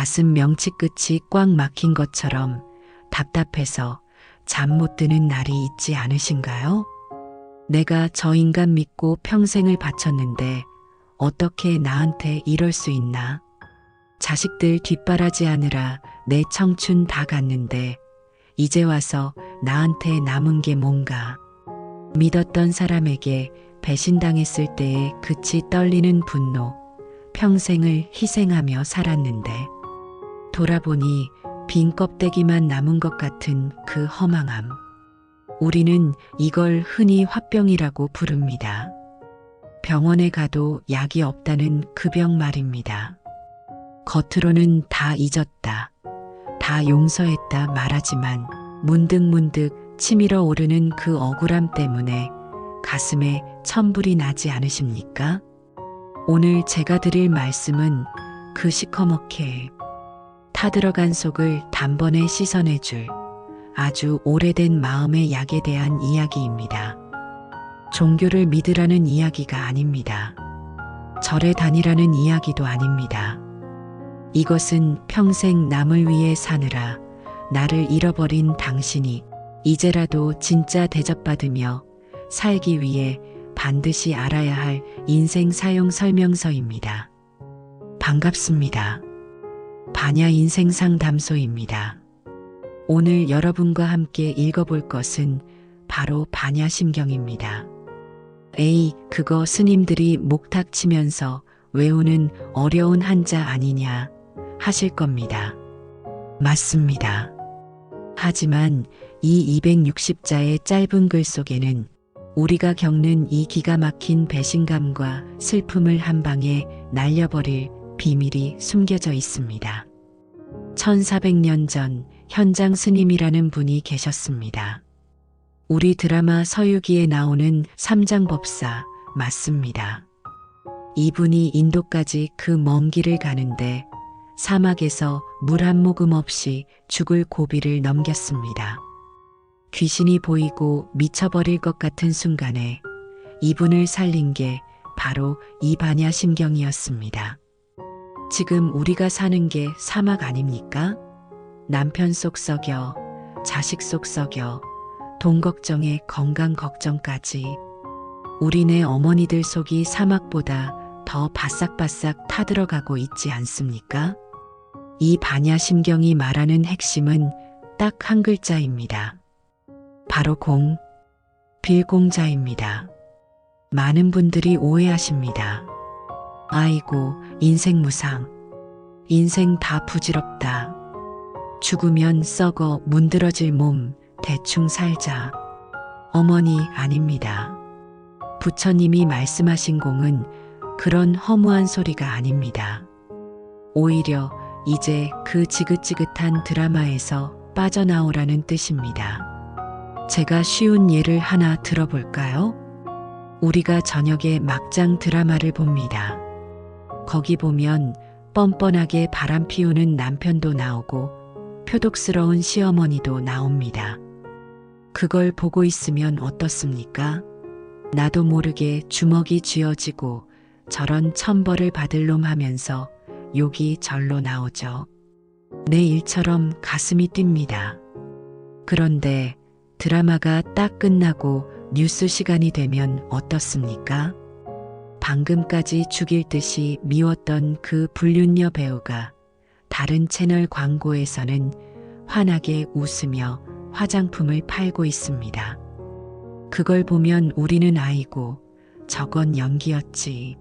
가슴 명치 끝이 꽉 막힌 것처럼 답답해서 잠 못 드는 날이 있지 않으신가요? 내가 저 인간 믿고 평생을 바쳤는데 어떻게 나한테 이럴 수 있나? 자식들 뒷바라지하느라 내 청춘 다 갔는데 이제 와서 나한테 남은 게 뭔가? 믿었던 사람에게 배신당했을 때의 그치 떨리는 분노, 평생을 희생하며 살았는데 돌아보니 빈 껍데기만 남은 것 같은 그 허망함. 우리는 이걸 흔히 화병이라고 부릅니다. 병원에 가도 약이 없다는 그 병 말입니다. 겉으로는 다 잊었다, 다 용서했다 말하지만 문득문득 치밀어 오르는 그 억울함 때문에 가슴에 천불이 나지 않으십니까? 오늘 제가 드릴 말씀은 그 시커멓게 타들어간 속을 단번에 씻어내줄 아주 오래된 마음의 약에 대한 이야기입니다. 종교를 믿으라는 이야기가 아닙니다. 절에 다니라는 이야기도 아닙니다. 이것은 평생 남을 위해 사느라 나를 잃어버린 당신이 이제라도 진짜 대접받으며 살기 위해 반드시 알아야 할 인생 사용 설명서입니다. 반갑습니다. 반야 인생 상담소입니다. 오늘 여러분과 함께 읽어볼 것은 바로 반야심경입니다. 에이, 그거 스님들이 목탁 치면서 외우는 어려운 한자 아니냐 하실 겁니다. 맞습니다. 하지만 이 260자의 짧은 글 속에는 우리가 겪는 이 기가 막힌 배신감과 슬픔을 한 방에 날려버릴 비밀이 숨겨져 있습니다. 1400년 전 현장 스님이라는 분이 계셨습니다. 우리 드라마 서유기에 나오는 삼장법사 맞습니다. 이분이 인도까지 그 먼 길을 가는데 사막에서 물 한 모금 없이 죽을 고비를 넘겼습니다. 귀신이 보이고 미쳐버릴 것 같은 순간에 이분을 살린 게 바로 이 반야심경이었습니다. 지금 우리가 사는 게 사막 아닙니까? 남편 속 썩여, 자식 속 썩여, 돈 걱정에 건강 걱정까지. 우리네 어머니들 속이 사막보다 더 바싹바싹 타들어가고 있지 않습니까? 이 반야심경이 말하는 핵심은 딱 한 글자입니다. 바로 빌공자입니다. 많은 분들이 오해하십니다. 아이고, 인생 무상. 인생 다 부질없다. 죽으면 썩어 문드러질 몸, 대충 살자. 어머니, 아닙니다. 부처님이 말씀하신 공은 그런 허무한 소리가 아닙니다. 오히려 이제 그 지긋지긋한 드라마에서 빠져나오라는 뜻입니다. 제가 쉬운 예를 하나 들어볼까요? 우리가 저녁에 막장 드라마를 봅니다. 거기 보면 뻔뻔하게 바람 피우는 남편도 나오고 표독스러운 시어머니도 나옵니다. 그걸 보고 있으면 어떻습니까? 나도 모르게 주먹이 쥐어지고 저런 천벌을 받을 놈 하면서 욕이 절로 나오죠. 내 일처럼 가슴이 뜁니다. 그런데 드라마가 딱 끝나고 뉴스 시간이 되면 어떻습니까? 방금까지 죽일 듯이 미웠던 그 불륜녀 배우가 다른 채널 광고에서는 환하게 웃으며 화장품을 팔고 있습니다. 그걸 보면 우리는 아이고, 저건 연기였지,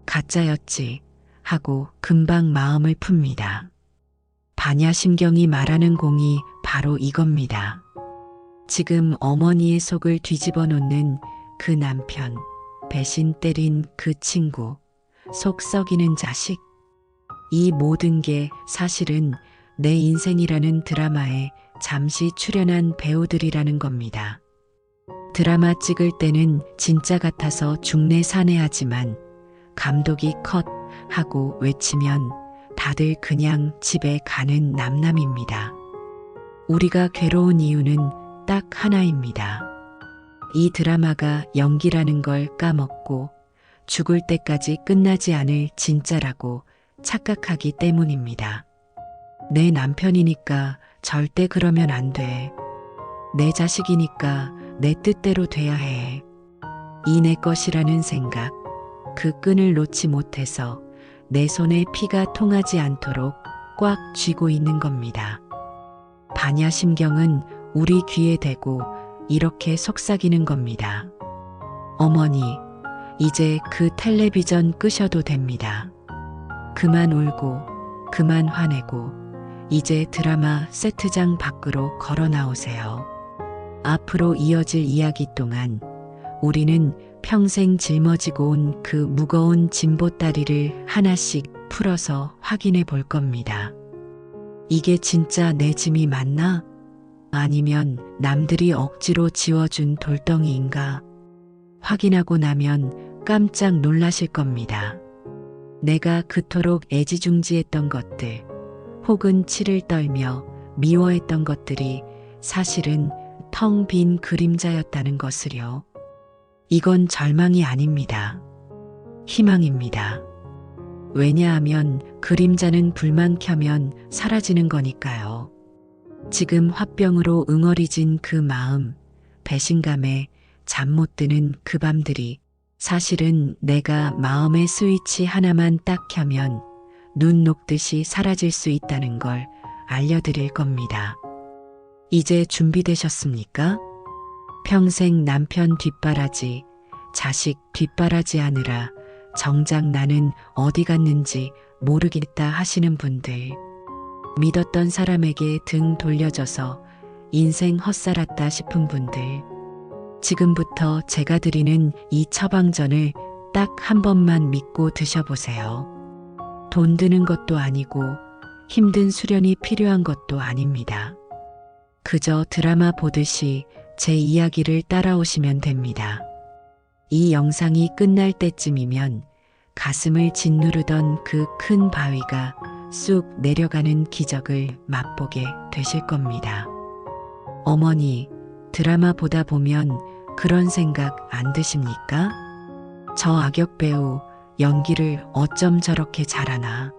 가짜였지 하고 금방 마음을 풉니다. 반야심경이 말하는 공이 바로 이겁니다. 지금 어머니의 속을 뒤집어 놓는 그 남편, 배신 때린 그 친구, 속 썩이는 자식. 이 모든 게 사실은 내 인생이라는 드라마에 잠시 출연한 배우들이라는 겁니다. 드라마 찍을 때는 진짜 같아서 중내사내하지만 감독이 컷 하고 외치면 다들 그냥 집에 가는 남남입니다. 우리가 괴로운 이유는 딱 하나입니다. 이 드라마가 연기라는 걸 까먹고 죽을 때까지 끝나지 않을 진짜라고 착각하기 때문입니다. 내 남편이니까 절대 그러면 안 돼. 내 자식이니까 내 뜻대로 돼야 해. 이 내 것이라는 생각, 그 끈을 놓지 못해서 내 손에 피가 통하지 않도록 꽉 쥐고 있는 겁니다. 반야심경은 우리 귀에 대고 이렇게 속삭이는 겁니다. 어머니, 이제 그 텔레비전 끄셔도 됩니다. 그만 울고, 그만 화내고, 이제 드라마 세트장 밖으로 걸어 나오세요. 앞으로 이어질 이야기 동안 우리는 평생 짊어지고 온 그 무거운 짐보따리를 하나씩 풀어서 확인해 볼 겁니다. 이게 진짜 내 짐이 맞나? 아니면 남들이 억지로 지워준 돌덩이인가? 확인하고 나면 깜짝 놀라실 겁니다. 내가 그토록 애지중지했던 것들, 혹은 치를 떨며 미워했던 것들이 사실은 텅 빈 그림자였다는 것을요. 이건 절망이 아닙니다. 희망입니다. 왜냐하면 그림자는 불만 켜면 사라지는 거니까요. 지금 화병으로 응어리진 그 마음, 배신감에 잠 못 드는 그 밤들이 사실은 내가 마음의 스위치 하나만 딱 켜면 눈 녹듯이 사라질 수 있다는 걸 알려드릴 겁니다. 이제 준비되셨습니까? 평생 남편 뒷바라지, 자식 뒷바라지 하느라 정작 나는 어디 갔는지 모르겠다 하시는 분들, 믿었던 사람에게 등 돌려줘서 인생 헛살았다 싶은 분들, 지금부터 제가 드리는 이 처방전을 딱 한 번만 믿고 드셔보세요. 돈 드는 것도 아니고 힘든 수련이 필요한 것도 아닙니다. 그저 드라마 보듯이 제 이야기를 따라오시면 됩니다. 이 영상이 끝날 때쯤이면 가슴을 짓누르던 그 큰 바위가 쑥 내려가는 기적을 맛보게 되실 겁니다. 어머니, 드라마 보다 보면 그런 생각 안 드십니까? 저 악역 배우 연기를 어쩜 저렇게 잘하나?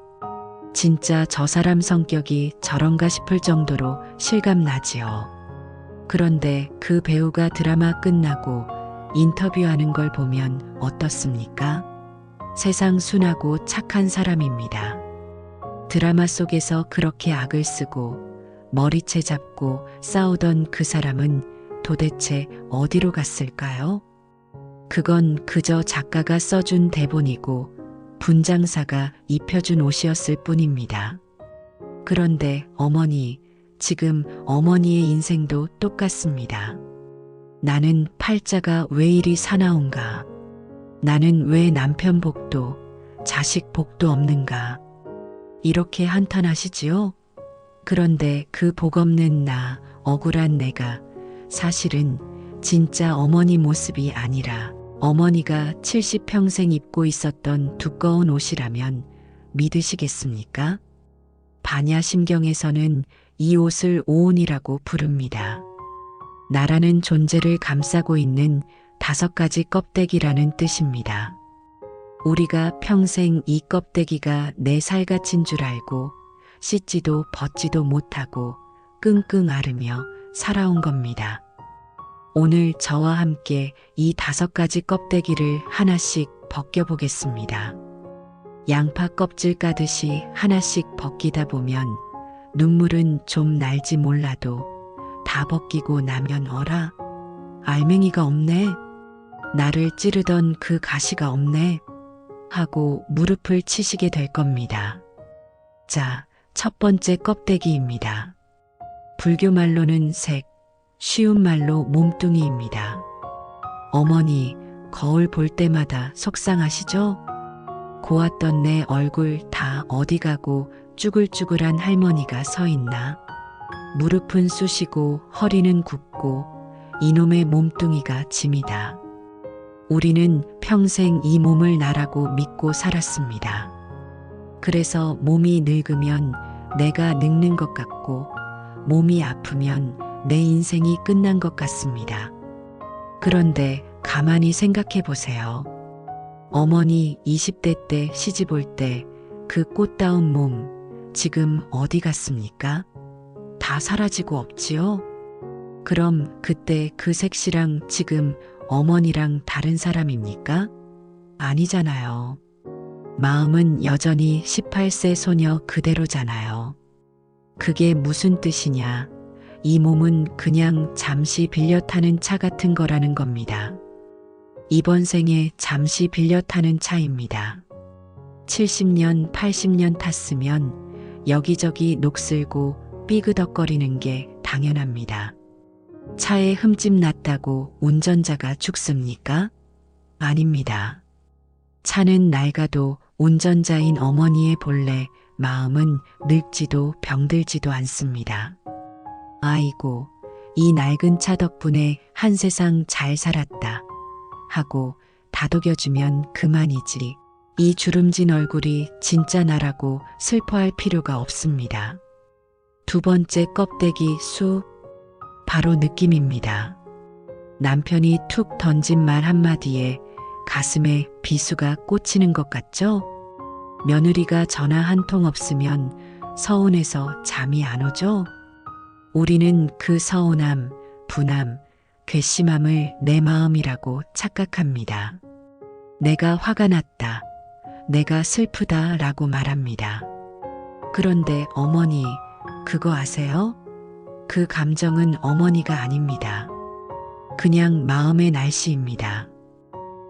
진짜 저 사람 성격이 저런가 싶을 정도로 실감나지요. 그런데 그 배우가 드라마 끝나고 인터뷰하는 걸 보면 어떻습니까? 세상 순하고 착한 사람입니다. 드라마 속에서 그렇게 악을 쓰고 머리채 잡고 싸우던 그 사람은 도대체 어디로 갔을까요? 그건 그저 작가가 써준 대본이고 분장사가 입혀준 옷이었을 뿐입니다. 그런데 어머니, 지금 어머니의 인생도 똑같습니다. 나는 팔자가 왜 이리 사나운가? 나는 왜 남편 복도, 자식 복도 없는가? 이렇게 한탄하시지요? 그런데 그 복 없는 나, 억울한 내가 사실은 진짜 어머니 모습이 아니라 어머니가 70평생 입고 있었던 두꺼운 옷이라면 믿으시겠습니까? 반야심경에서는 이 옷을 오온이라고 부릅니다. 나라는 존재를 감싸고 있는 5가지 껍데기라는 뜻입니다. 우리가 평생 이 껍데기가 내 살갗인 줄 알고 씻지도 벗지도 못하고 끙끙 앓으며 살아온 겁니다. 오늘 저와 함께 이 5가지 껍데기를 하나씩 벗겨보겠습니다. 양파 껍질 까듯이 하나씩 벗기다 보면 눈물은 좀 날지 몰라도 다 벗기고 나면 어라, 알맹이가 없네, 나를 찌르던 그 가시가 없네 하고 무릎을 치시게 될 겁니다. 자, 첫 번째 껍데기입니다. 불교 말로는 색, 쉬운 말로 몸뚱이입니다. 어머니, 거울 볼 때마다 속상하시죠? 고왔던 내 얼굴 다 어디 가고 쭈글쭈글한 할머니가 서 있나? 무릎은 쑤시고 허리는 굽고 이놈의 몸뚱이가 짐이다. 우리는 평생 이 몸을 나라고 믿고 살았습니다. 그래서 몸이 늙으면 내가 늙는 것 같고 몸이 아프면 내 인생이 끝난 것 같습니다. 그런데 가만히 생각해 보세요. 어머니 20대 때 시집 올 때 그 꽃다운 몸, 지금 어디 갔습니까? 다 사라지고 없지요? 그럼 그때 그 색시랑 지금 어머니랑 다른 사람입니까? 아니잖아요. 마음은 여전히 18세 소녀 그대로잖아요. 그게 무슨 뜻이냐? 이 몸은 그냥 잠시 빌려 타는 차 같은 거라는 겁니다. 이번 생에 잠시 빌려 타는 차입니다. 70년, 80년 탔으면 여기저기 녹슬고 삐그덕거리는 게 당연합니다. 차에 흠집 났다고 운전자가 죽습니까? 아닙니다. 차는 낡아도 운전자인 어머니의 본래 마음은 늙지도 병들지도 않습니다. 아이고, 이 낡은 차 덕분에 한 세상 잘 살았다 하고 다독여주면 그만이지. 이 주름진 얼굴이 진짜 나라고 슬퍼할 필요가 없습니다. 두 번째 껍데기 수, 바로 느낌입니다. 남편이 툭 던진 말 한마디에 가슴에 비수가 꽂히는 것 같죠? 며느리가 전화 한 통 없으면 서운해서 잠이 안 오죠? 우리는 그 서운함, 분함, 괘씸함을 내 마음이라고 착각합니다. 내가 화가 났다, 내가 슬프다 라고 말합니다. 그런데 어머니, 그거 아세요? 그 감정은 어머니가 아닙니다. 그냥 마음의 날씨입니다.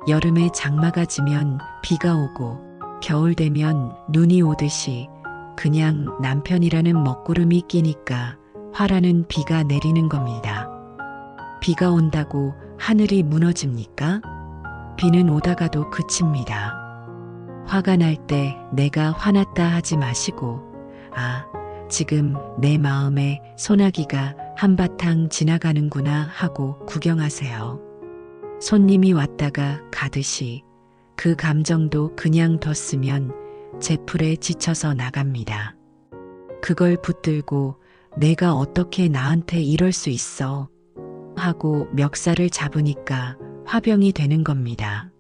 여름에 장마가 지면 비가 오고 겨울 되면 눈이 오듯이 그냥 남편이라는 먹구름이 끼니까 화라는 비가 내리는 겁니다. 비가 온다고 하늘이 무너집니까? 비는 오다가도 그칩니다. 화가 날 때 내가 화났다 하지 마시고, 아, 지금 내 마음에 소나기가 한바탕 지나가는구나 하고 구경하세요. 손님이 왔다가 가듯이 그 감정도 그냥 뒀으면 제풀에 지쳐서 나갑니다. 그걸 붙들고 내가 어떻게 나한테 이럴 수 있어 하고 멱살을 잡으니까 화병이 되는 겁니다.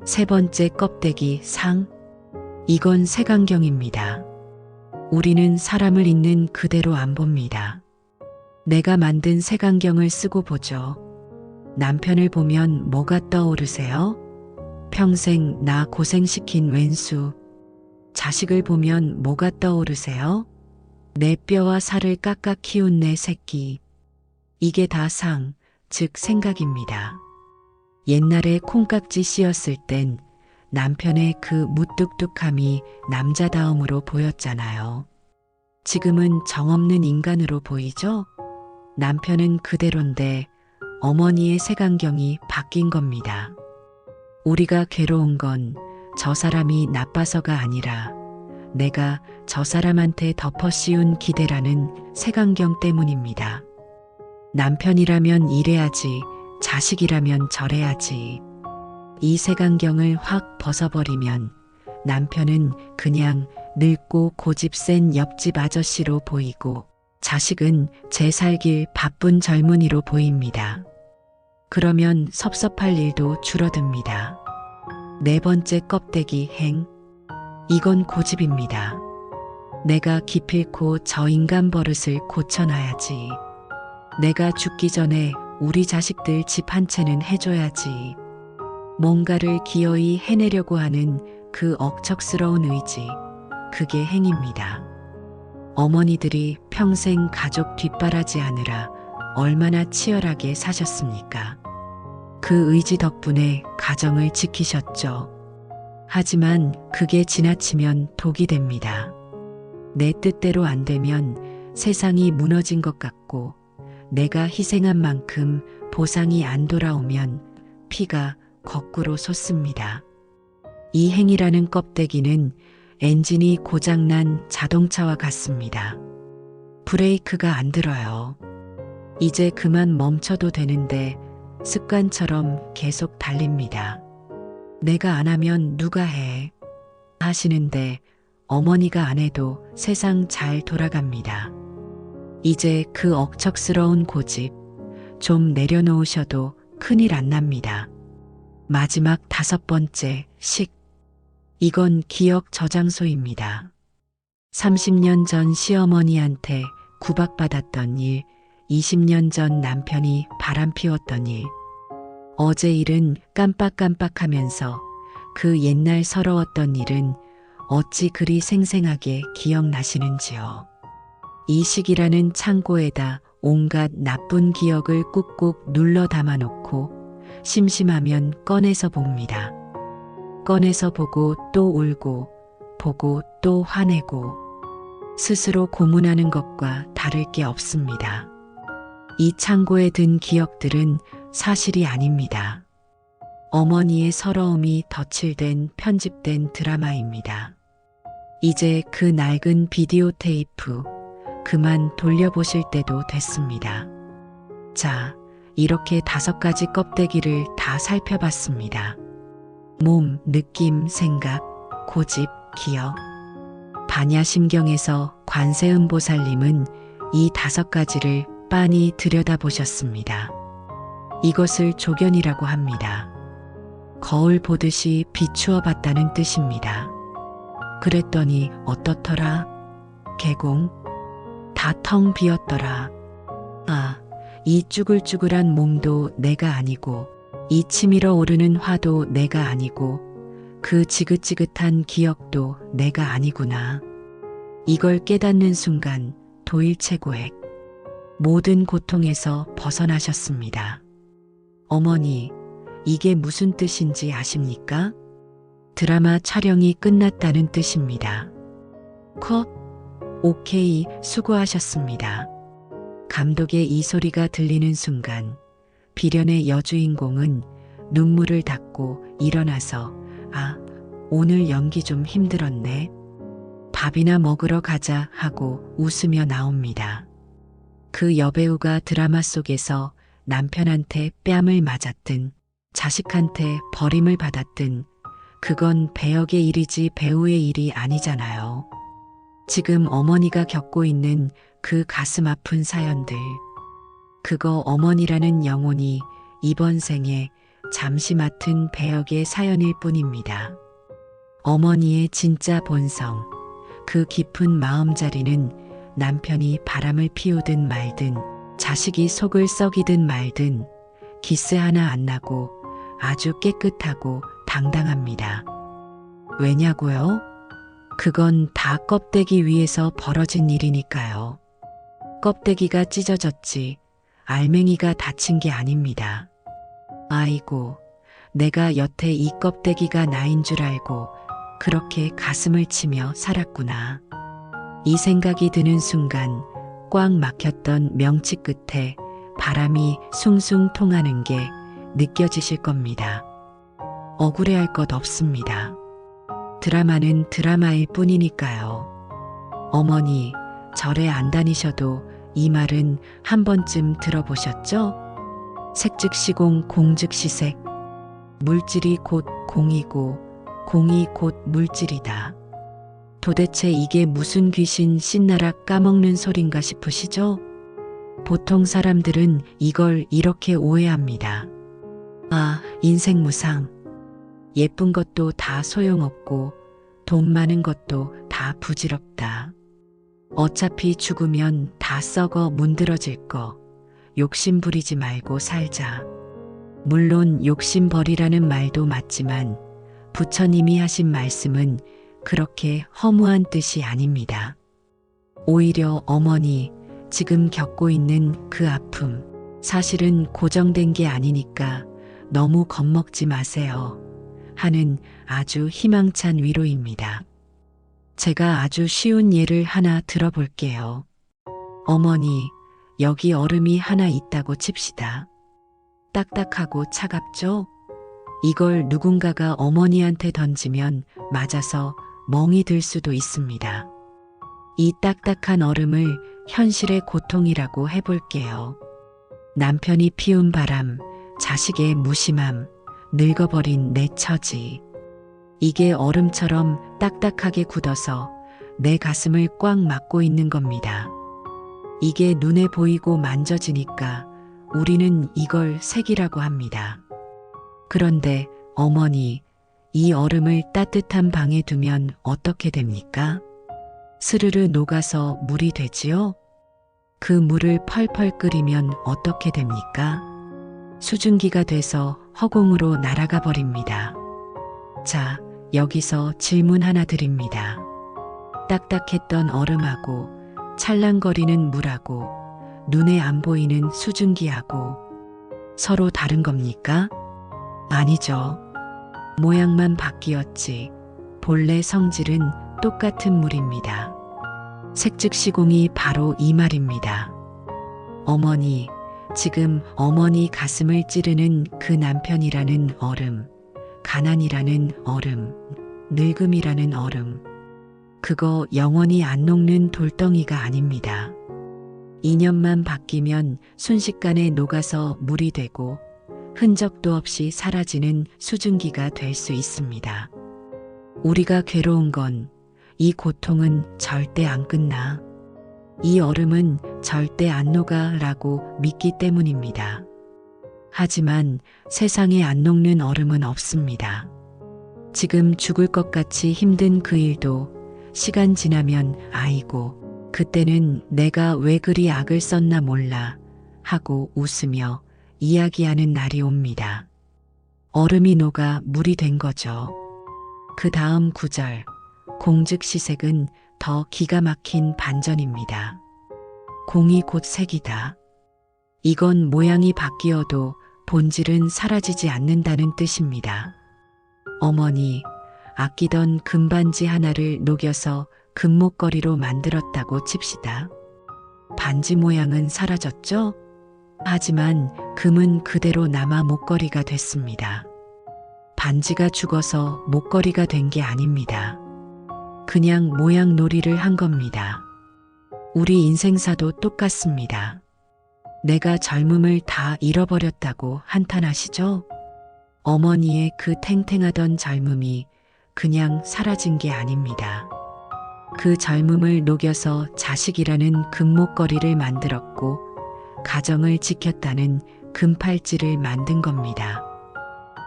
세 번째 껍데기 상, 이건 색안경입니다. 우리는 사람을 있는 그대로 안 봅니다. 내가 만든 색안경을 쓰고 보죠. 남편을 보면 뭐가 떠오르세요? 평생 나 고생시킨 왼수. 자식을 보면 뭐가 떠오르세요? 내 뼈와 살을 깎아 키운 내 새끼. 이게 다 상, 즉 생각입니다. 옛날에 콩깍지 씌었을 땐 남편의 그 무뚝뚝함이 남자다움으로 보였잖아요. 지금은 정없는 인간으로 보이죠? 남편은 그대로인데 어머니의 색안경이 바뀐 겁니다. 우리가 괴로운 건 저 사람이 나빠서가 아니라 내가 저 사람한테 덮어 씌운 기대라는 색안경 때문입니다. 남편이라면 이래야지, 자식이라면 저래야지. 이 색안경을 확 벗어버리면 남편은 그냥 늙고 고집 센 옆집 아저씨로 보이고 자식은 제 살길 바쁜 젊은이로 보입니다. 그러면 섭섭할 일도 줄어듭니다. 네 번째 껍데기 행, 이건 고집입니다. 내가 기필코 저 인간 버릇을 고쳐놔야지. 내가 죽기 전에 우리 자식들 집 한 채는 해줘야지. 뭔가를 기어이 해내려고 하는 그 억척스러운 의지, 그게 행입니다. 어머니들이 평생 가족 뒷바라지하느라 얼마나 치열하게 사셨습니까? 그 의지 덕분에 가정을 지키셨죠. 하지만 그게 지나치면 독이 됩니다. 내 뜻대로 안 되면 세상이 무너진 것 같고 내가 희생한 만큼 보상이 안 돌아오면 피가 거꾸로 솟습니다. 이 행이라는 껍데기는 엔진이 고장난 자동차와 같습니다. 브레이크가 안 들어요. 이제 그만 멈춰도 되는데 습관처럼 계속 달립니다. 내가 안 하면 누가 해? 하시는데 어머니가 안 해도 세상 잘 돌아갑니다. 이제 그 억척스러운 고집 좀 내려놓으셔도 큰일 안 납니다. 마지막 다섯 번째 식, 이건 기억 저장소입니다. 30년 전 시어머니한테 구박받았던 일, 20년 전 남편이 바람 피웠던 일, 어제 일은 깜빡깜빡하면서 그 옛날 서러웠던 일은 어찌 그리 생생하게 기억나시는지요. 이 시기라는 창고에다 온갖 나쁜 기억을 꾹꾹 눌러 담아놓고 심심하면 꺼내서 봅니다. 꺼내서 보고 또 울고 보고 또 화내고 스스로 고문하는 것과 다를 게 없습니다. 이 창고에 든 기억들은 사실이 아닙니다. 어머니의 서러움이 덧칠된 편집된 드라마입니다. 이제 그 낡은 비디오 테이프 그만 돌려보실 때도 됐습니다. 자, 이렇게 5가지 껍데기를 다 살펴봤습니다. 몸, 느낌, 생각, 고집, 기억. 반야심경에서 관세음보살님은 이 5가지를 빤히 들여다보셨습니다. 이것을 조견이라고 합니다. 거울 보듯이 비추어 봤다는 뜻입니다. 그랬더니 어떻더라? 개공? 다 텅 비었더라. 아, 이 쭈글쭈글한 몸도 내가 아니고 이 치밀어 오르는 화도 내가 아니고 그 지긋지긋한 기억도 내가 아니구나. 이걸 깨닫는 순간 도일체고액. 모든 고통에서 벗어나셨습니다. 어머니, 이게 무슨 뜻인지 아십니까? 드라마 촬영이 끝났다는 뜻입니다. 컷? 오케이, 수고하셨습니다. 감독의 이 소리가 들리는 순간 비련의 여주인공은 눈물을 닦고 일어나서 아, 오늘 연기 좀 힘들었네. 밥이나 먹으러 가자 하고 웃으며 나옵니다. 그 여배우가 드라마 속에서 남편한테 뺨을 맞았든 자식한테 버림을 받았든 그건 배역의 일이지 배우의 일이 아니잖아요. 지금 어머니가 겪고 있는 그 가슴 아픈 사연들. 그거 어머니라는 영혼이 이번 생에 잠시 맡은 배역의 사연일 뿐입니다. 어머니의 진짜 본성, 그 깊은 마음자리는 남편이 바람을 피우든 말든 자식이 속을 썩이든 말든 기스 하나 안 나고 아주 깨끗하고 당당합니다. 왜냐고요? 그건 다 껍데기 위에서 벌어진 일이니까요. 껍데기가 찢어졌지 알맹이가 다친 게 아닙니다. 아이고, 내가 여태 이 껍데기가 나인 줄 알고 그렇게 가슴을 치며 살았구나. 이 생각이 드는 순간 꽉 막혔던 명치 끝에 바람이 숭숭 통하는 게 느껴지실 겁니다. 억울해할 것 없습니다. 드라마는 드라마일 뿐이니까요. 어머니, 절에 안 다니셔도 이 말은 한 번쯤 들어보셨죠? 색즉시공, 공즉시색. 물질이 곧 공이고 공이 곧 물질이다. 도대체 이게 무슨 귀신 신나락 까먹는 소린가 싶으시죠? 보통 사람들은 이걸 이렇게 오해합니다. 아, 인생 무상. 예쁜 것도 다 소용없고 돈 많은 것도 다 부질없다. 어차피 죽으면 다 썩어 문드러질 거. 욕심 부리지 말고 살자. 물론 욕심 버리라는 말도 맞지만 부처님이 하신 말씀은 그렇게 허무한 뜻이 아닙니다. 오히려 어머니, 지금 겪고 있는 그 아픔, 사실은 고정된 게 아니니까 너무 겁먹지 마세요. 하는 아주 희망찬 위로입니다. 제가 아주 쉬운 예를 하나 들어볼게요. 어머니, 여기 얼음이 하나 있다고 칩시다. 딱딱하고 차갑죠? 이걸 누군가가 어머니한테 던지면 맞아서 멍이 들 수도 있습니다. 이 딱딱한 얼음을 현실의 고통이라고 해볼게요. 남편이 피운 바람, 자식의 무심함, 늙어버린 내 처지. 이게 얼음처럼 딱딱하게 굳어서 내 가슴을 꽉 막고 있는 겁니다. 이게 눈에 보이고 만져지니까 우리는 이걸 색이라고 합니다. 그런데 어머니, 이 얼음을 따뜻한 방에 두면 어떻게 됩니까? 스르르 녹아서 물이 되지요? 그 물을 펄펄 끓이면 어떻게 됩니까? 수증기가 돼서 허공으로 날아가 버립니다. 자, 여기서 질문 하나 드립니다. 딱딱했던 얼음하고 찰랑거리는 물하고 눈에 안 보이는 수증기하고 서로 다른 겁니까? 아니죠. 모양만 바뀌었지 본래 성질은 똑같은 물입니다. 색즉시공이 바로 이 말입니다. 어머니, 지금 어머니 가슴을 찌르는 그 남편이라는 얼음, 가난이라는 얼음, 늙음이라는 얼음, 그거 영원히 안 녹는 돌덩이가 아닙니다. 인연만 바뀌면 순식간에 녹아서 물이 되고 흔적도 없이 사라지는 수증기가 될 수 있습니다. 우리가 괴로운 건 이 고통은 절대 안 끝나. 이 얼음은 절대 안 녹아라고 믿기 때문입니다. 하지만 세상에 안 녹는 얼음은 없습니다. 지금 죽을 것 같이 힘든 그 일도 시간 지나면 아이고, 그때는 내가 왜 그리 악을 썼나 몰라 하고 웃으며 이야기하는 날이 옵니다. 얼음이 녹아 물이 된 거죠. 그 다음 구절, 공즉시색은 더 기가 막힌 반전입니다. 공이 곧 색이다. 이건 모양이 바뀌어도 본질은 사라지지 않는다는 뜻입니다. 어머니, 아끼던 금반지 하나를 녹여서 금목걸이로 만들었다고 칩시다. 반지 모양은 사라졌죠? 하지만 금은 그대로 남아 목걸이가 됐습니다. 반지가 죽어서 목걸이가 된 게 아닙니다. 그냥 모양 놀이를 한 겁니다. 우리 인생사도 똑같습니다. 내가 젊음을 다 잃어버렸다고 한탄하시죠? 어머니의 그 탱탱하던 젊음이 그냥 사라진 게 아닙니다. 그 젊음을 녹여서 자식이라는 금목걸이를 만들었고 가정을 지켰다는 금팔찌를 만든 겁니다.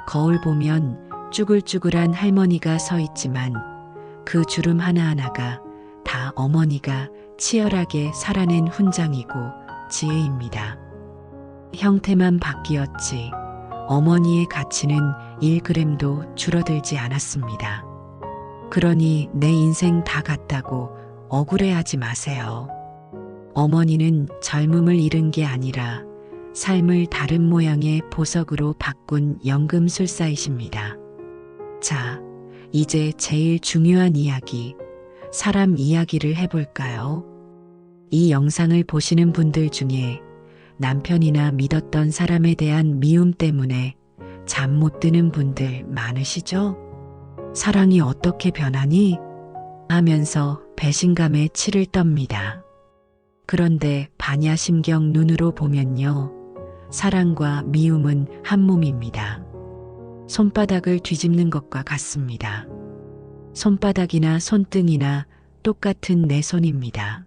거울 보면 쭈글쭈글한 할머니가 서 있지만 그 주름 하나하나가 다 어머니가 치열하게 살아낸 훈장이고 지혜입니다. 형태만 바뀌었지 어머니의 가치는 1g도 줄어들지 않았습니다. 그러니 내 인생 다 갔다고 억울해하지 마세요. 어머니는 젊음을 잃은 게 아니라 삶을 다른 모양의 보석으로 바꾼 연금술사이십니다. 자, 이제 제일 중요한 이야기, 사람 이야기를 해볼까요? 이 영상을 보시는 분들 중에 남편이나 믿었던 사람에 대한 미움 때문에 잠 못 드는 분들 많으시죠? 사랑이 어떻게 변하니? 하면서 배신감에 치를 떱니다. 그런데 반야심경 눈으로 보면요. 사랑과 미움은 한 몸입니다. 손바닥을 뒤집는 것과 같습니다. 손바닥이나 손등이나 똑같은 내 손입니다.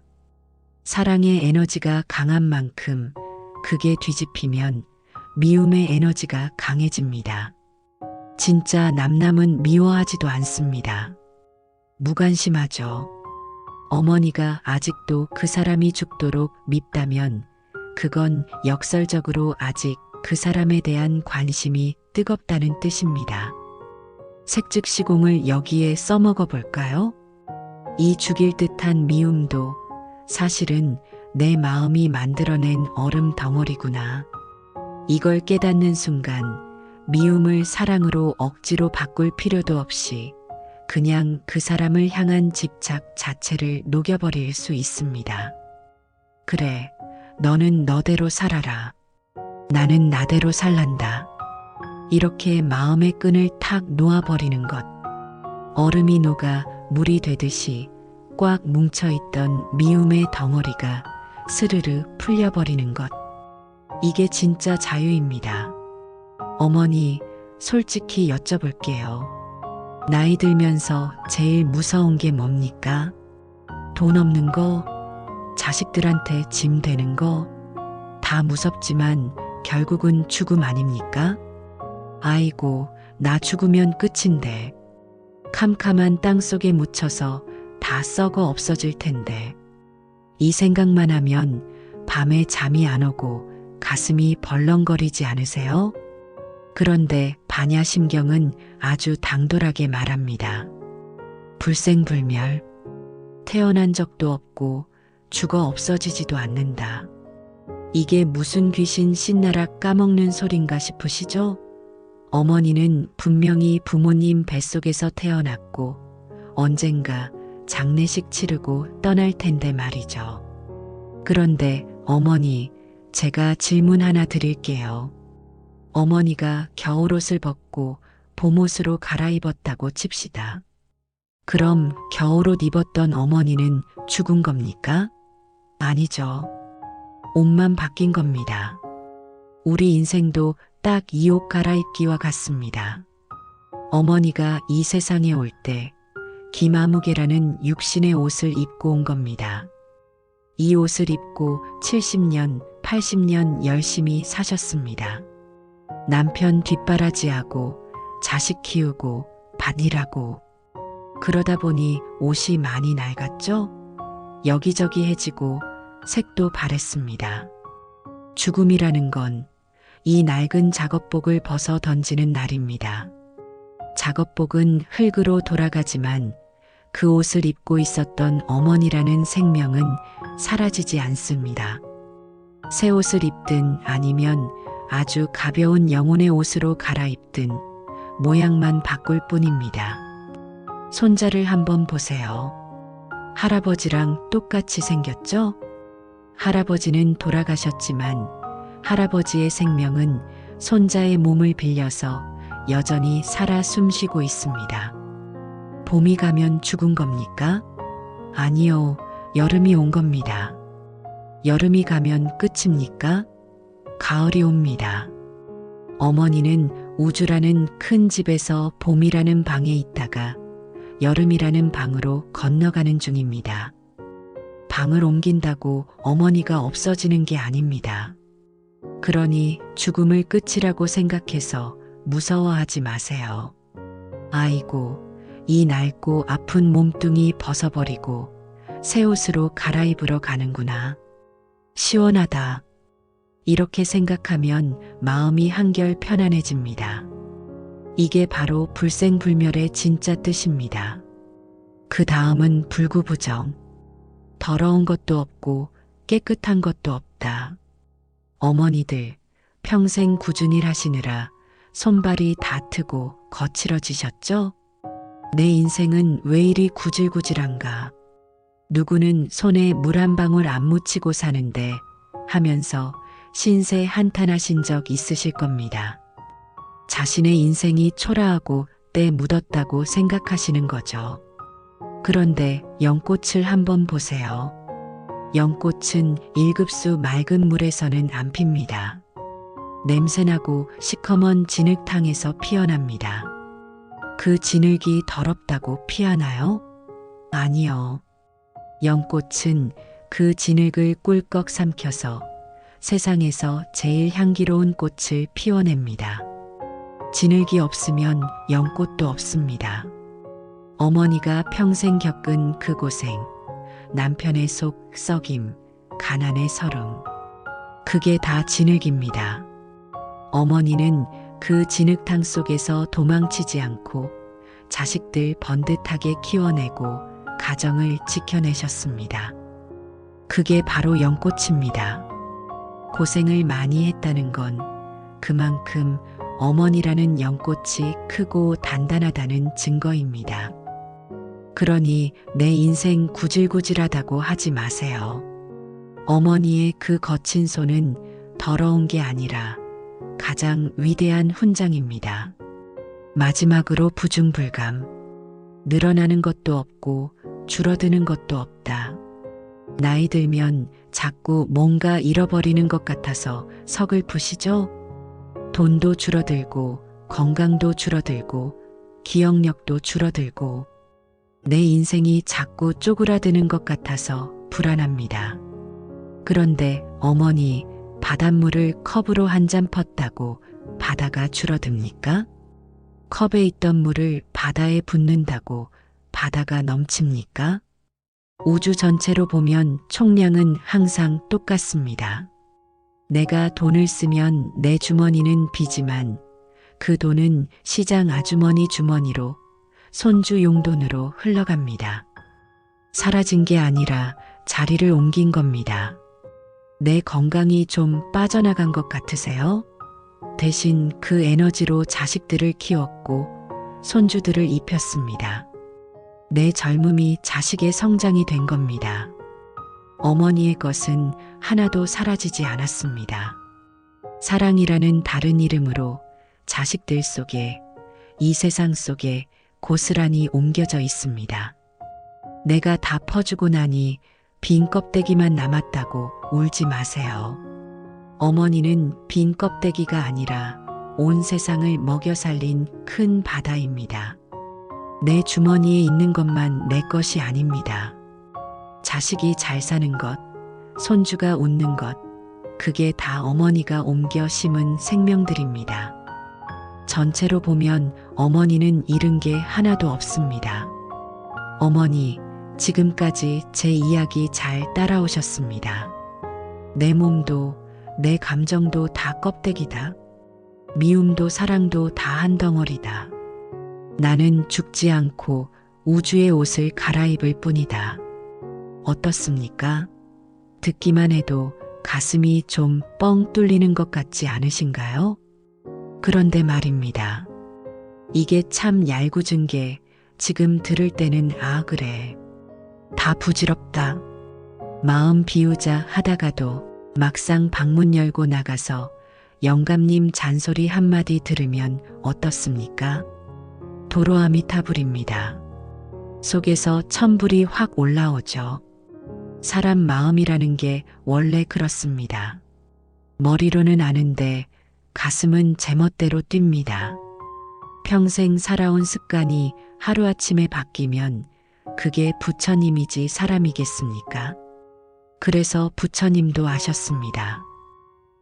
사랑의 에너지가 강한 만큼 그게 뒤집히면 미움의 에너지가 강해집니다. 진짜 남남은 미워하지도 않습니다. 무관심하죠. 어머니가 아직도 그 사람이 죽도록 밉다면 그건 역설적으로 아직 그 사람에 대한 관심이 뜨겁다는 뜻입니다. 색즉시공을 여기에 써먹어 볼까요? 이 죽일 듯한 미움도 사실은 내 마음이 만들어낸 얼음 덩어리구나. 이걸 깨닫는 순간 미움을 사랑으로 억지로 바꿀 필요도 없이 그냥 그 사람을 향한 집착 자체를 녹여버릴 수 있습니다. 그래, 너는 너대로 살아라. 나는 나대로 살란다. 이렇게 마음의 끈을 탁 놓아버리는 것. 얼음이 녹아 물이 되듯이 꽉 뭉쳐있던 미움의 덩어리가 스르르 풀려버리는 것. 이게 진짜 자유입니다. 어머니, 솔직히 여쭤볼게요. 나이 들면서 제일 무서운 게 뭡니까? 돈 없는 거? 자식들한테 짐 되는 거? 다 무섭지만 결국은 죽음 아닙니까? 아이고, 나 죽으면 끝인데. 캄캄한 땅 속에 묻혀서 다 썩어 없어질 텐데. 이 생각만 하면 밤에 잠이 안 오고 가슴이 벌렁거리지 않으세요? 그런데 반야심경은 아주 당돌하게 말합니다. 불생불멸. 태어난 적도 없고 죽어 없어지지도 않는다. 이게 무슨 귀신 신나락 까먹는 소린가 싶으시죠? 어머니는 분명히 부모님 뱃속에서 태어났고 언젠가 장례식 치르고 떠날 텐데 말이죠. 그런데 어머니, 제가 질문 하나 드릴게요. 어머니가 겨울옷을 벗고 봄옷으로 갈아입었다고 칩시다. 그럼 겨울옷 입었던 어머니는 죽은 겁니까? 아니죠. 옷만 바뀐 겁니다. 우리 인생도 딱 이 옷 갈아입기와 같습니다. 어머니가 이 세상에 올 때 기마무개라는 육신의 옷을 입고 온 겁니다. 이 옷을 입고 70년, 80년 열심히 사셨습니다. 남편 뒷바라지하고 자식 키우고 밭일하고 그러다 보니 옷이 많이 낡았죠? 여기저기 해지고 색도 바랬습니다. 죽음이라는 건 이 낡은 작업복을 벗어 던지는 날입니다. 작업복은 흙으로 돌아가지만 그 옷을 입고 있었던 어머니라는 생명은 사라지지 않습니다. 새 옷을 입든 아니면 아주 가벼운 영혼의 옷으로 갈아입든 모양만 바꿀 뿐입니다. 손자를 한번 보세요. 할아버지랑 똑같이 생겼죠? 할아버지는 돌아가셨지만 할아버지의 생명은 손자의 몸을 빌려서 여전히 살아 숨쉬고 있습니다. 봄이 가면 죽은 겁니까? 아니요, 여름이 온 겁니다. 여름이 가면 끝입니까? 가을이 옵니다. 어머니는 우주라는 큰 집에서 봄이라는 방에 있다가 여름이라는 방으로 건너가는 중입니다. 방을 옮긴다고 어머니가 없어지는 게 아닙니다. 그러니 죽음을 끝이라고 생각해서 무서워하지 마세요. 아이고, 이 낡고 아픈 몸뚱이 벗어버리고 새 옷으로 갈아입으러 가는구나. 시원하다. 이렇게 생각하면 마음이 한결 편안해집니다. 이게 바로 불생불멸의 진짜 뜻입니다. 그 다음은 불구부정. 더러운 것도 없고 깨끗한 것도 없다. 어머니들 평생 꾸준히 일하시느라 손발이 다트고 거칠어지셨죠? 내 인생은 왜 이리 구질구질한가? 누구는 손에 물 한 방울 안 묻히고 사는데 하면서 신세 한탄하신 적 있으실 겁니다. 자신의 인생이 초라하고 때 묻었다고 생각하시는 거죠. 그런데 연꽃을 한번 보세요. 연꽃은 1급수 맑은 물에서는 안 핍니다. 냄새나고 시커먼 진흙탕에서 피어납니다. 그 진흙이 더럽다고 피하나요? 아니요. 연꽃은 그 진흙을 꿀꺽 삼켜서 세상에서 제일 향기로운 꽃을 피워냅니다. 진흙이 없으면 연꽃도 없습니다. 어머니가 평생 겪은 그 고생, 남편의 속 썩임, 가난의 서름, 그게 다 진흙입니다. 어머니는 그 진흙탕 속에서 도망치지 않고 자식들 번듯하게 키워내고 가정을 지켜내셨습니다. 그게 바로 연꽃입니다. 고생을 많이 했다는 건 그만큼 어머니라는 연꽃이 크고 단단하다는 증거입니다. 그러니 내 인생 구질구질하다고 하지 마세요. 어머니의 그 거친 손은 더러운 게 아니라 가장 위대한 훈장입니다. 마지막으로 부중불감. 늘어나는 것도 없고 줄어드는 것도 없다. 나이 들면 자꾸 뭔가 잃어버리는 것 같아서 서글프시죠? 돈도 줄어들고 건강도 줄어들고 기억력도 줄어들고 내 인생이 자꾸 쪼그라드는 것 같아서 불안합니다. 그런데 어머니, 바닷물을 컵으로 한 잔 펐다고 바다가 줄어듭니까? 컵에 있던 물을 바다에 붓는다고 바다가 넘칩니까? 우주 전체로 보면 총량은 항상 똑같습니다. 내가 돈을 쓰면 내 주머니는 비지만 그 돈은 시장 아주머니 주머니로 손주 용돈으로 흘러갑니다. 사라진 게 아니라 자리를 옮긴 겁니다. 내 건강이 좀 빠져나간 것 같으세요? 대신 그 에너지로 자식들을 키웠고 손주들을 입혔습니다. 내 젊음이 자식의 성장이 된 겁니다. 어머니의 것은 하나도 사라지지 않았습니다. 사랑이라는 다른 이름으로 자식들 속에, 이 세상 속에 고스란히 옮겨져 있습니다. 내가 다 퍼주고 나니 빈 껍데기만 남았다고 울지 마세요. 어머니는 빈 껍데기가 아니라 온 세상을 먹여 살린 큰 바다입니다. 내 주머니에 있는 것만 내 것이 아닙니다. 자식이 잘 사는 것, 손주가 웃는 것, 그게 다 어머니가 옮겨 심은 생명들입니다. 전체로 보면 어머니는 잃은 게 하나도 없습니다. 어머니, 지금까지 제 이야기 잘 따라오셨습니다. 내 몸도 내 감정도 다 껍데기다. 미움도 사랑도 다 한 덩어리다. 나는 죽지 않고 우주의 옷을 갈아입을 뿐이다. 어떻습니까? 듣기만 해도 가슴이 좀 뻥 뚫리는 것 같지 않으신가요? 그런데 말입니다. 이게 참 얄궂은 게 지금 들을 때는 아 그래. 다 부질없다. 마음 비우자 하다가도 막상 방문 열고 나가서 영감님 잔소리 한마디 들으면 어떻습니까? 도로아미타불입니다. 속에서 천불이 확 올라오죠. 사람 마음이라는 게 원래 그렇습니다. 머리로는 아는데 가슴은 제멋대로 뜁니다. 평생 살아온 습관이 하루아침에 바뀌면 그게 부처님이지 사람이겠습니까? 그래서 부처님도 아셨습니다.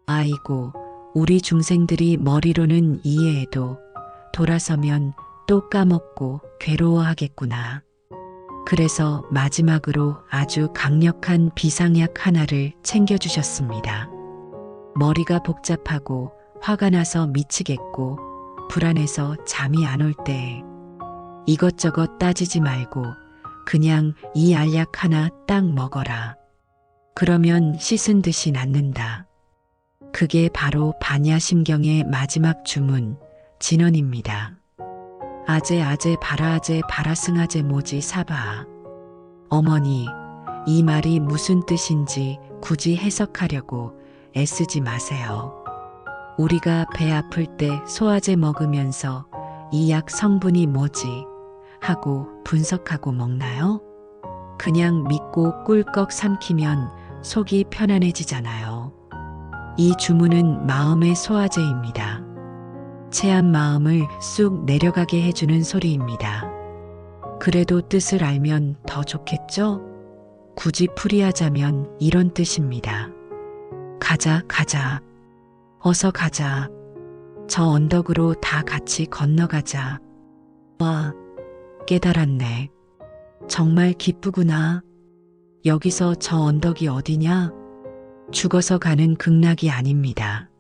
아이고, 우리 중생들이 머리로는 이해해도 돌아서면 또 까먹고 괴로워하겠구나. 그래서 마지막으로 아주 강력한 비상약 하나를 챙겨주셨습니다. 머리가 복잡하고 화가 나서 미치겠고 불안해서 잠이 안 올 때 이것저것 따지지 말고 그냥 이 알약 하나 딱 먹어라. 그러면 씻은 듯이 낫는다. 그게 바로 반야심경의 마지막 주문, 진언입니다. 아제 아제 바라아제 바라승아제 모지 사바. 어머니, 이 말이 무슨 뜻인지 굳이 해석하려고 애쓰지 마세요. 우리가 배 아플 때 소화제 먹으면서 이 약 성분이 뭐지 하고 분석하고 먹나요? 그냥 믿고 꿀꺽 삼키면 속이 편안해지잖아요. 이 주문은 마음의 소화제입니다. 체한 마음을 쑥 내려가게 해주는 소리입니다. 그래도 뜻을 알면 더 좋겠죠? 굳이 풀이하자면 이런 뜻입니다. 가자, 가자. 어서 가자. 저 언덕으로 다 같이 건너가자. 와, 깨달았네. 정말 기쁘구나. 여기서 저 언덕이 어디냐? 죽어서 가는 극락이 아닙니다.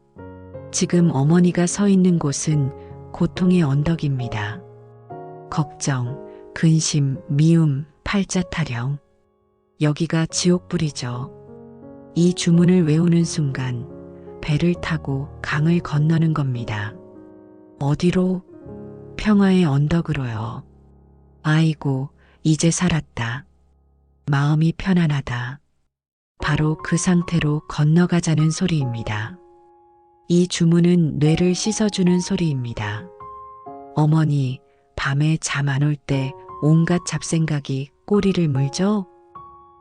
지금 어머니가 서 있는 곳은 고통의 언덕입니다. 걱정, 근심, 미움, 팔자 타령. 여기가 지옥불이죠. 이 주문을 외우는 순간 배를 타고 강을 건너는 겁니다. 어디로? 평화의 언덕으로요. 아이고, 이제 살았다. 마음이 편안하다. 바로 그 상태로 건너가자는 소리입니다. 이 주문은 뇌를 씻어주는 소리입니다. 어머니, 밤에 잠 안 올 때 온갖 잡생각이 꼬리를 물죠?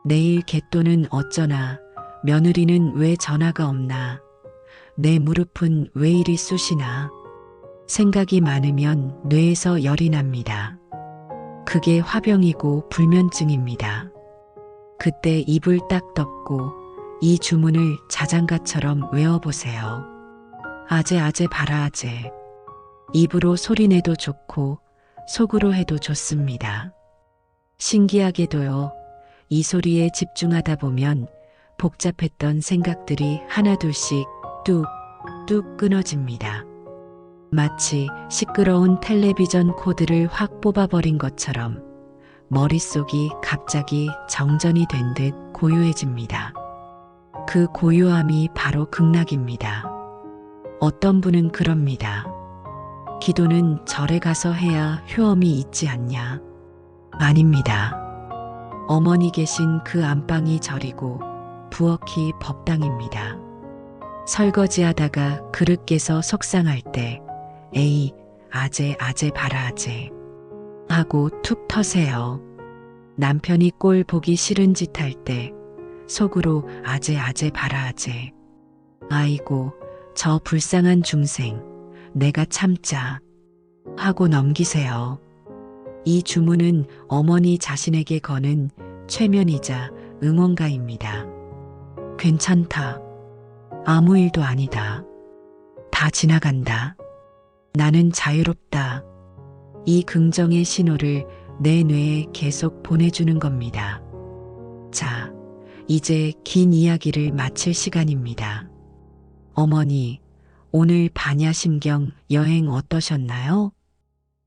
내일 개또는 어쩌나, 며느리는 왜 전화가 없나, 내 무릎은 왜 이리 쑤시나. 생각이 많으면 뇌에서 열이 납니다. 그게 화병이고 불면증입니다. 그때 입을 딱 덮고 이 주문을 자장가처럼 외워보세요. 아제 아제 바라아제. 입으로 소리내도 좋고 속으로 해도 좋습니다. 신기하게도요. 이 소리에 집중하다 보면 복잡했던 생각들이 하나둘씩 뚝뚝 끊어집니다. 마치 시끄러운 텔레비전 코드를 확 뽑아버린 것처럼 머릿속이 갑자기 정전이 된 듯 고요해집니다. 그 고요함이 바로 극락입니다. 어떤 분은 그럽니다. 기도는 절에 가서 해야 효험이 있지 않냐? 아닙니다. 어머니 계신 그 안방이 절이고 부엌이 법당입니다. 설거지하다가 그릇 깨서 속상할 때 에이 아재 봐라 아재 하고 툭 터세요. 남편이 꼴 보기 싫은 짓 할 때 속으로 아재 봐라 아재 아이고 저 불쌍한 중생 내가 참자 하고 넘기세요. 이 주문은 어머니 자신에게 거는 최면이자 응원가입니다. 괜찮다. 아무 일도 아니다. 다 지나간다. 나는 자유롭다. 이 긍정의 신호를 내 뇌에 계속 보내주는 겁니다. 자, 이제 긴 이야기를 마칠 시간입니다. 어머니, 오늘 반야심경 여행 어떠셨나요?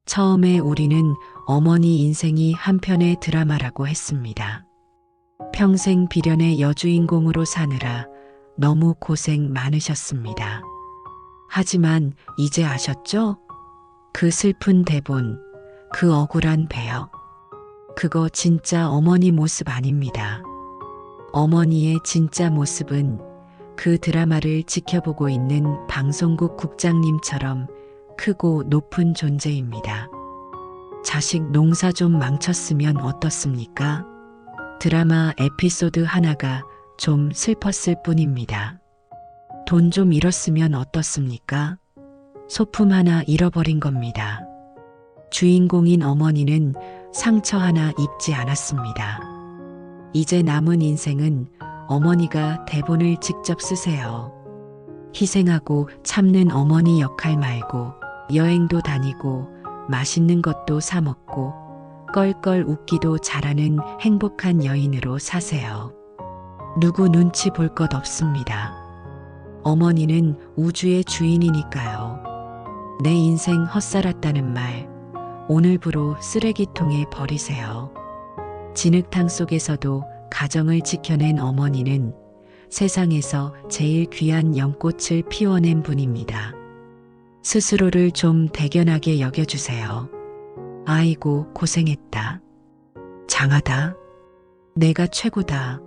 처음에 우리는 어머니 인생이 한편의 드라마라고 했습니다. 평생 비련의 여주인공으로 사느라 너무 고생 많으셨습니다. 하지만 이제 아셨죠? 그 슬픈 대본, 그 억울한 배역. 그거 진짜 어머니 모습 아닙니다. 어머니의 진짜 모습은 그 드라마를 지켜보고 있는 방송국 국장님처럼 크고 높은 존재입니다. 자식 농사 좀 망쳤으면 어떻습니까? 드라마 에피소드 하나가 좀 슬펐을 뿐입니다. 돈 좀 잃었으면 어떻습니까? 소품 하나 잃어버린 겁니다. 주인공인 어머니는 상처 하나 입지 않았습니다. 이제 남은 인생은 어머니가 대본을 직접 쓰세요. 희생하고 참는 어머니 역할 말고 여행도 다니고 맛있는 것도 사 먹고 껄껄 웃기도 잘하는 행복한 여인으로 사세요. 누구 눈치 볼 것 없습니다. 어머니는 우주의 주인이니까요. 내 인생 헛살았다는 말 오늘부로 쓰레기통에 버리세요. 진흙탕 속에서도 가정을 지켜낸 어머니는 세상에서 제일 귀한 연꽃을 피워낸 분입니다. 스스로를 좀 대견하게 여겨주세요. 아이고 고생했다. 장하다. 내가 최고다.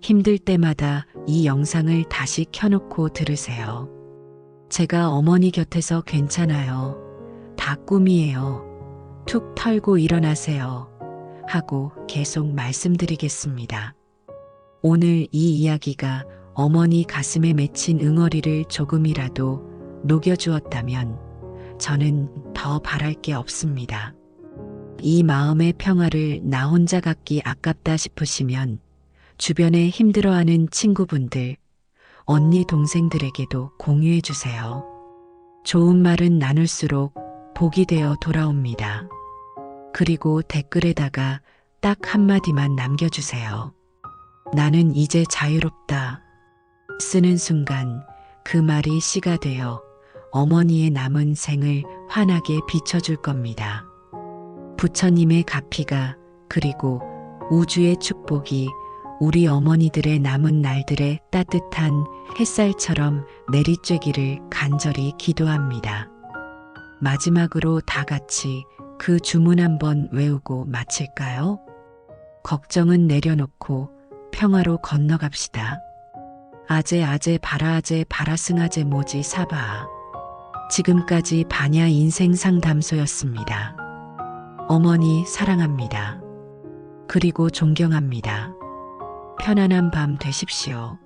힘들 때마다 이 영상을 다시 켜놓고 들으세요. 제가 어머니 곁에서 괜찮아요. 다 꿈이에요. 툭 털고 일어나세요. 하고 계속 말씀드리겠습니다. 오늘 이 이야기가 어머니 가슴에 맺힌 응어리를 조금이라도 녹여주었다면 저는 더 바랄 게 없습니다. 이 마음의 평화를 나 혼자 갖기 아깝다 싶으시면 주변에 힘들어하는 친구분들, 언니 동생들에게도 공유해 주세요. 좋은 말은 나눌수록 복이 되어 돌아옵니다. 그리고 댓글에다가 딱 한마디만 남겨주세요. 나는 이제 자유롭다. 쓰는 순간 그 말이 씨가 되어 어머니의 남은 생을 환하게 비춰줄 겁니다. 부처님의 가피가 그리고 우주의 축복이 우리 어머니들의 남은 날들의 따뜻한 햇살처럼 내리쬐기를 간절히 기도합니다. 마지막으로 다 같이 그 주문 한번 외우고 마칠까요? 걱정은 내려놓고 평화로 건너갑시다. 아재 바라 승아재 모지 사바. 지금까지 반야 인생 상담소였습니다. 어머니 사랑합니다. 그리고 존경합니다. 편안한 밤 되십시오.